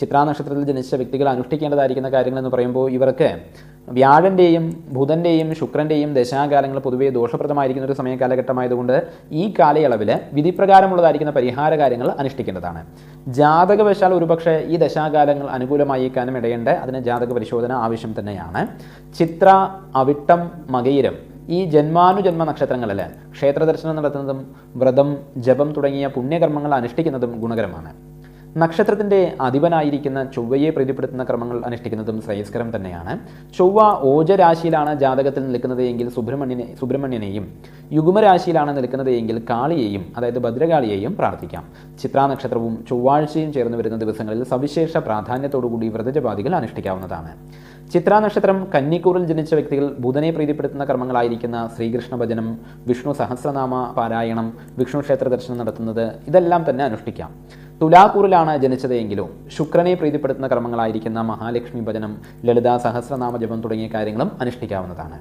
ചിത്രാ നക്ഷത്രത്തിൽ ജനിച്ച വ്യക്തികൾ അനുഷ്ഠിക്കേണ്ടതായിരിക്കുന്ന കാര്യങ്ങളെന്ന് പറയുമ്പോൾ ഇവർക്ക് വ്യാഴൻ്റെയും ബുധൻ്റെയും ശുക്രൻ്റെയും ദശാകാലങ്ങൾ പൊതുവേ ദോഷപ്രദമായിരിക്കുന്ന ഒരു സമയ കാലഘട്ടമായതുകൊണ്ട് ഈ കാലയളവിൽ വിധിപ്രകാരമുള്ളതായിരിക്കുന്ന പരിഹാര കാര്യങ്ങൾ അനുഷ്ഠിക്കേണ്ടതാണ്. ജാതകവശാൽ ഒരുപക്ഷെ ഈ ദശാകാലങ്ങൾ അനുകൂലമായേക്കാനും ഇടയുണ്ട്. അതിന് ജാതക പരിശോധന ആവശ്യം തന്നെയാണ്. ചിത്ര, അവിട്ടം, മകയിരം ഈ ജന്മാനുജന്മ നക്ഷത്രങ്ങളിൽ ക്ഷേത്ര ദർശനം നടത്തുന്നതും വ്രതം, ജപം തുടങ്ങിയ പുണ്യകർമ്മങ്ങൾ അനുഷ്ഠിക്കുന്നതും ഗുണകരമാണ്. നക്ഷത്രത്തിൻ്റെ അധിപനായിരിക്കുന്ന ചൊവ്വയെ പ്രീതിപ്പെടുത്തുന്ന കർമ്മങ്ങൾ അനുഷ്ഠിക്കുന്നതും ശ്രേയസ്കരം തന്നെയാണ്. ചൊവ്വ ഓജരാശിയിലാണ് ജാതകത്തിൽ നിൽക്കുന്നത് എങ്കിൽ സുബ്രഹ്മണ്യനെയും, യുഗ്മരാശിയിലാണ് നിൽക്കുന്നത് എങ്കിൽ കാളിയെയും, അതായത് ഭദ്രകാളിയെയും പ്രാർത്ഥിക്കാം. ചിത്രാ നക്ഷത്രവും ചൊവ്വാഴ്ചയും ചേർന്ന് വരുന്ന ദിവസങ്ങളിൽ സവിശേഷ പ്രാധാന്യത്തോടുകൂടി വ്രതജപാദികൾ അനുഷ്ഠിക്കാവുന്നതാണ്. ചിത്രാ നക്ഷത്രം കന്നിക്കൂറിൽ ജനിച്ച വ്യക്തികൾ ബുധനെ പ്രീതിപ്പെടുത്തുന്ന കർമ്മങ്ങളായിരിക്കുന്ന ശ്രീകൃഷ്ണ ഭജനം, വിഷ്ണു സഹസ്രനാമ പാരായണം, വിഷ്ണു ക്ഷേത്ര ദർശനം നടത്തുന്നത് ഇതെല്ലാം തന്നെ അനുഷ്ഠിക്കാം. തുലാക്കൂറിലാണ് ജനിച്ചത് എങ്കിലും ശുക്രനെ പ്രീതിപ്പെടുത്തുന്ന കർമ്മങ്ങളായിരിക്കുന്ന മഹാലക്ഷ്മി ഭജനം, ലളിതാ സഹസ്രനാമ ജപം തുടങ്ങിയ കാര്യങ്ങളും അനുഷ്ഠിക്കാവുന്നതാണ്.